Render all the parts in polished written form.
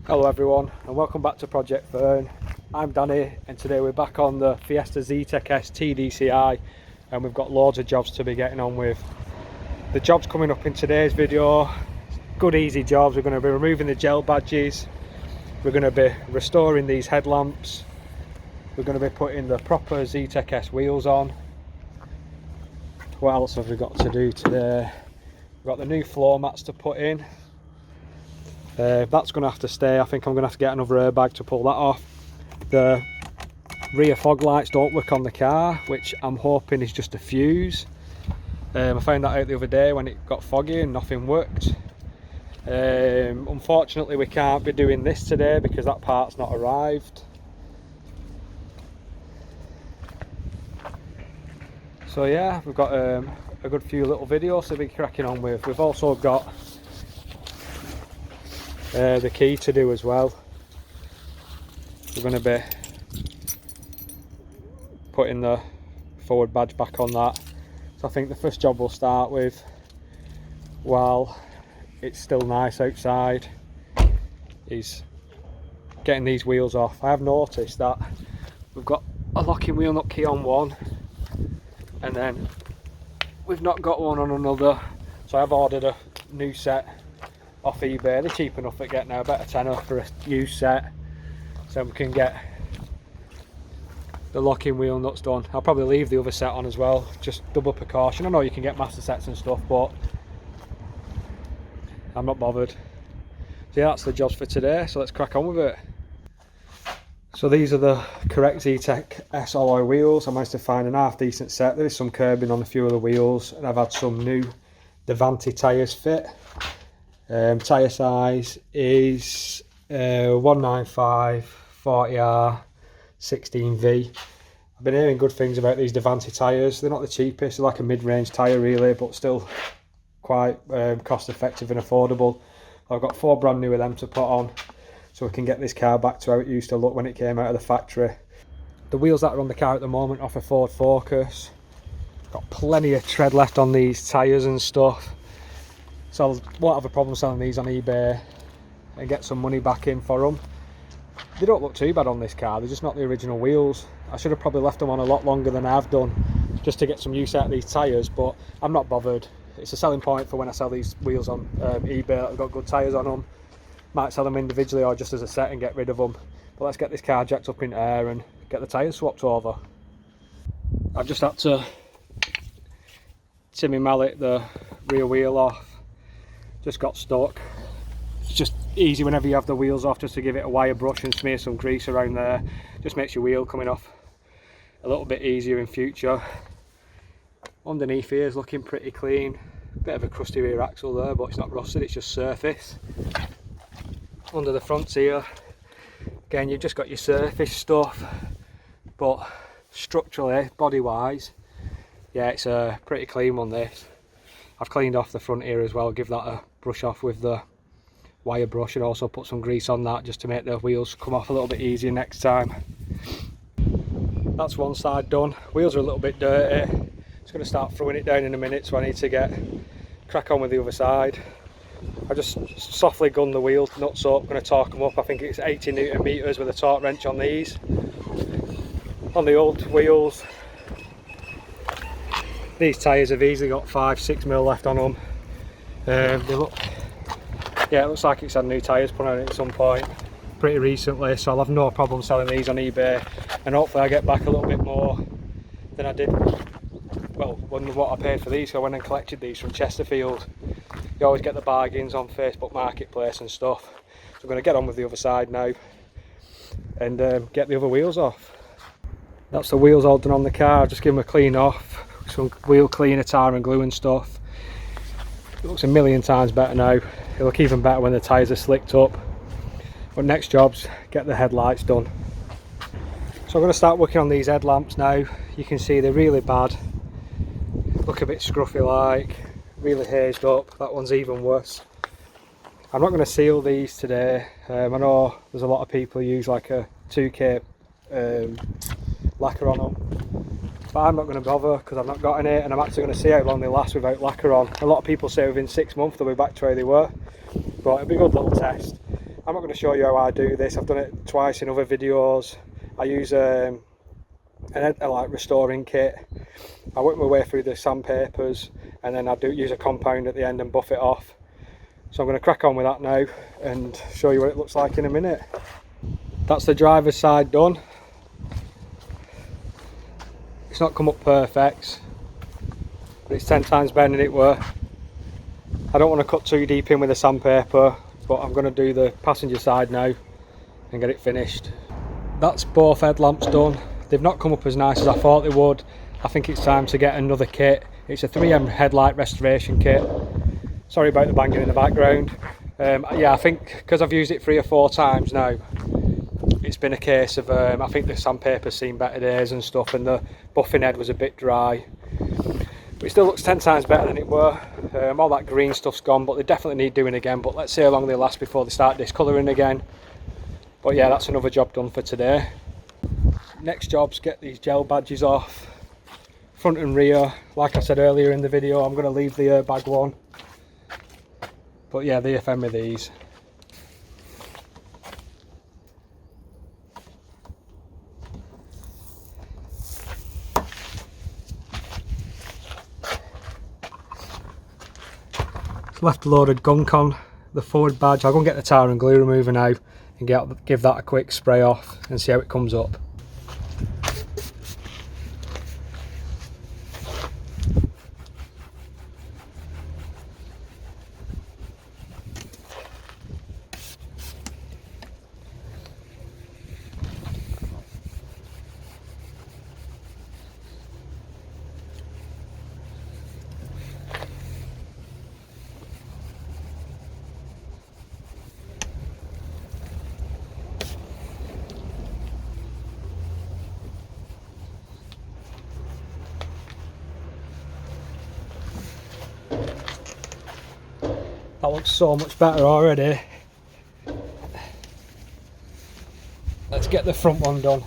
Hello everyone and welcome back to Project Fern. I'm Danny and today we're back on the Fiesta Zetec S TDCi and we've got loads of jobs to be getting on with. The jobs coming up in today's video, good easy jobs. We're going to be removing the gel badges, we're going to be restoring these headlamps, we're going to be putting the proper Zetec S wheels on. What else have we got to do today? We've got the new floor mats to put in. That's going to have to stay. I think I'm going to have to get another airbag to pull that off. The rear fog lights don't work on the car, which I'm hoping is just a fuse. I found that out the other day when it got foggy and nothing worked. Unfortunately we can't be doing this today because that part's not arrived. So yeah, we've got a good few little videos to be cracking on with. We've also got the key to do as well. We're going to be putting the forward badge back on that. So I think the first job we'll start with, while it's still nice outside, is getting these wheels off. I have noticed that we've got a locking wheel nut key on one and then we've not got one on another, so I've ordered a new set off eBay. They're cheap enough at getting now, about a tenner for a used set, so we can get the locking wheel nuts done. I'll probably leave the other set on as well, just double precaution. I know you can get master sets and stuff, but I'm not bothered. So yeah, that's the jobs for today, so let's crack on with it. So these are the correct Zetec S alloy wheels. I managed to find an half decent set. There is some curbing on a few of the wheels, and I've had some new Tyres fit. Tyre size is 195 40R 16V. I've been hearing good things about these tyres. They're not the cheapest, they're like a mid-range tyre really, but still quite cost effective and affordable. I've got 4 brand new of them to put on so we can get this car back to how it used to look when it came out of the factory. The wheels that are on the car at the moment off a Ford Focus. Got plenty of tread left on these tyres and stuff, so I won't have a problem selling these on eBay and get some money back in for them. They don't look too bad on this car, they're just not the original wheels. I should have probably left them on a lot longer than I've done just to get some use out of these tyres, but I'm not bothered. It's a selling point for when I sell these wheels on eBay that have got good tyres on them. Might sell them individually or just as a set and get rid of them. But let's get this car jacked up in air and get the tyres swapped over. I've just had to Timmy mallet the rear wheel off. Just got stuck. It's just easy whenever you have the wheels off just to give it a wire brush and smear some grease around there. Just makes your wheel coming off a little bit easier in future. Underneath here is looking pretty clean. Bit of a crusty rear axle there, but it's not rusted, it's just surface. Under the fronts here, again you've just got your surface stuff, but structurally, body wise, yeah, it's a pretty clean one this. I've cleaned off the front here as well, give that a brush off with the wire brush and also put some grease on that just to make the wheels come off a little bit easier next time. That's one side done. Wheels are a little bit dirty. Just going to start throwing it down in a minute, so I need to crack on with the other side. I just softly gunned the wheel nuts up, going to torque them up. I think it's 80 Newton meters with a torque wrench on these. On the old wheels, these tyres have easily got 5-6 mil left on them. They look, yeah, it looks like it's had new tyres put on it at some point pretty recently, so I'll have no problem selling these on eBay, and hopefully I get back a little bit more than I did, well, what I paid for these. So I went and collected these from Chesterfield. You always get the bargains on Facebook Marketplace and stuff. So I'm going to get on with the other side now and get the other wheels off. That's the wheels all done on the car. Just give them a clean off, some wheel cleaner, tar and glue and stuff. It looks a million times better now. It'll look even better when the tyres are slicked up. But next job's get the headlights done. So I'm going to start working on these headlamps now. You can see they're really bad. Look a bit scruffy like. Really hazed up. That one's even worse. I'm not going to seal these today. I know there's a lot of people who use like a 2K lacquer on them, but I'm not going to bother because I've not got any, and I'm actually going to see how long they last without lacquer on. A lot of people say within 6 months they'll be back to how they were, but it'll be a good little test. I'm not going to show you how I do this. I've done it twice in other videos. I use an Headlight Restoration Kit. I work my way through the sandpapers, and then I do use a compound at the end and buff it off. So I'm going to crack on with that now and show you what it looks like in a minute. That's the driver's side done. It's not come up perfect, but it's 10 times better than it were. I don't want to cut too deep in with the sandpaper, but I'm going to do the passenger side now and get it finished. That's both headlamps done. They've not come up as nice as I thought they would. I think it's time to get another kit. It's a 3M Headlight Restoration Kit. Sorry about the banging in the background. Yeah, I think because I've used it 3 or 4 times now, it's been a case of I think the sandpaper's seen better days and stuff, and the buffing head was a bit dry. But it still looks 10 times better than it were. All that green stuff's gone, but they definitely need doing again. But let's see how long they last before they start discolouring again. But yeah, that's another job done for today. Next job's get these gel badges off, front and rear. Like I said earlier in the video, I'm going to leave the airbag one. But yeah, the FM with these. Left a load of gunk on the Ford badge. I'll go and get the tire and glue remover now and give that a quick spray off and see how it comes up. That looks so much better already. Let's get the front one done.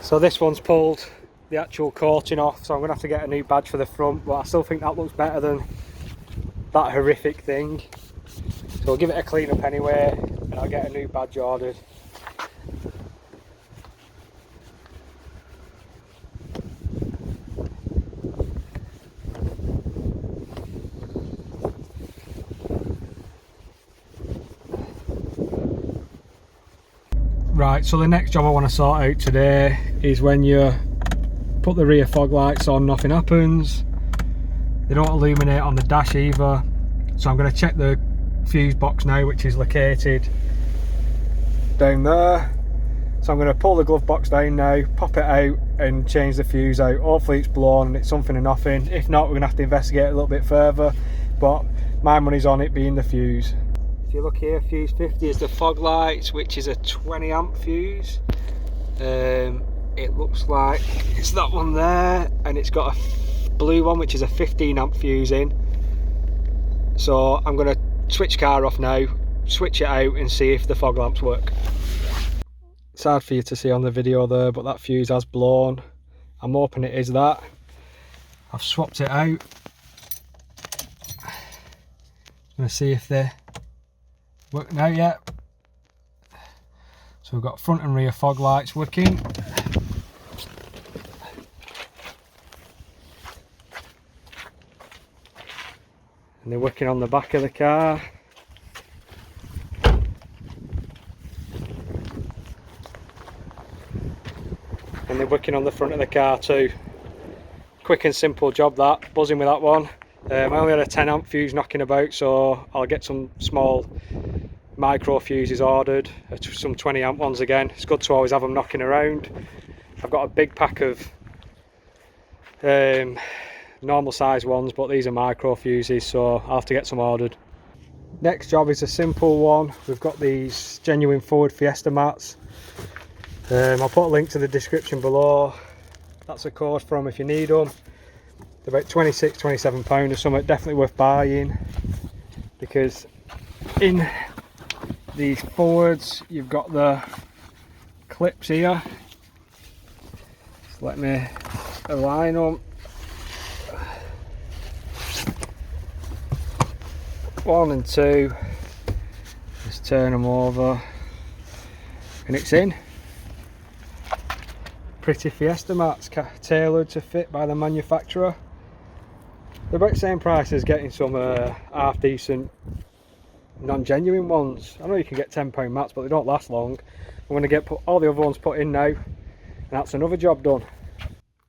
So this one's pulled the actual coating off, so I'm going to have to get a new badge for the front, but I still think that looks better than that horrific thing. So I'll give it a clean up anyway, and I'll get a new badge ordered. Right, so the next job I want to sort out today is when you put the rear fog lights on, nothing happens. They don't illuminate on the dash either. So I'm going to check the fuse box now, which is located down there. So I'm going to pull the glove box down now, pop it out and change the fuse out. Hopefully it's blown and it's something and nothing. If not, we're going to have to investigate a little bit further, but my money's on it being the fuse. If you look here, fuse 50 is the fog lights, which is a 20 amp fuse. It looks like it's that one there, and it's got a blue one which is a 15 amp fuse in. So I'm going to switch car off now, switch it out and see if the fog lamps work. It's hard for you to see on the video there, but that fuse has blown. I'm hoping it is that. I've swapped it out. I'm going to see if they work now yet. So we've got front and rear fog lights working. And they're working on the back of the car. And they're working on the front of the car too. Quick and simple job that, buzzing with that one. I only had a 10 amp fuse knocking about, so I'll get some small micro fuses ordered, some 20 amp ones again. It's good to always have them knocking around. I've got a big pack of normal size ones, but these are micro fuses, so I'll have to get some ordered. Next job is a simple one. We've got these genuine Ford Fiesta mats. I'll put a link to the description below. That's a code for them if you need them. They're about £26–27 or something. Definitely worth buying, because in these Fords you've got the clips here Let me align them. 1 and 2. Just turn them over and it's in. Pretty Fiesta mats, tailored to fit by the manufacturer. They're about the same price as getting some half decent non-genuine ones. I know you can get £10 mats, but they don't last long. I'm going to get all the other ones put in now, and that's another job done.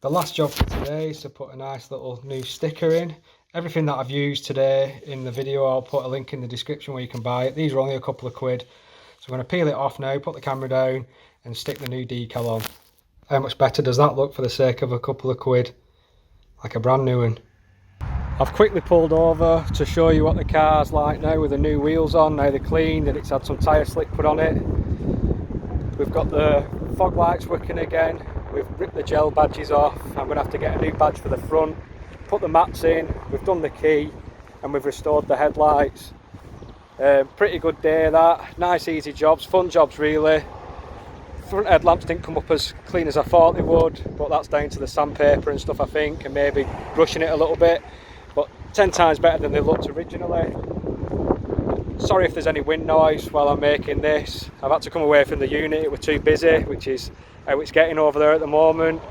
The last job for today is to put a nice little new sticker in. Everything that I've used today in the video, I'll put a link in the description where you can buy it. These are only a couple of quid. So I'm going to peel it off now, put the camera down and stick the new decal on. How much better does that look for the sake of a couple of quid? Like a brand new one. I've quickly pulled over to show you what the car's like now with the new wheels on. Now they're cleaned and it's had some tyre slick put on it. We've got the fog lights working again. We've ripped the gel badges off. I'm going to have to get a new badge for the front. Put the mats in. We've done the key and we've restored the headlights. Pretty good day that. Nice easy jobs, fun jobs really. Front headlamps didn't come up as clean as I thought they would, but that's down to the sandpaper and stuff I think, and maybe brushing it a little bit. But 10 times better than they looked originally. Sorry if there's any wind noise while I'm making this. I've had to come away from the unit, it was too busy, which is how it's getting over there at the moment.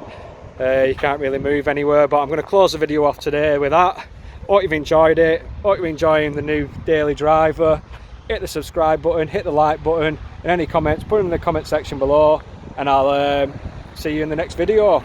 You can't really move anywhere, but I'm going to close the video off today with that. Hope you've enjoyed it, hope you're enjoying the new daily driver. Hit the subscribe button, hit the like button, and any comments, put them in the comment section below, and I'll see you in the next video.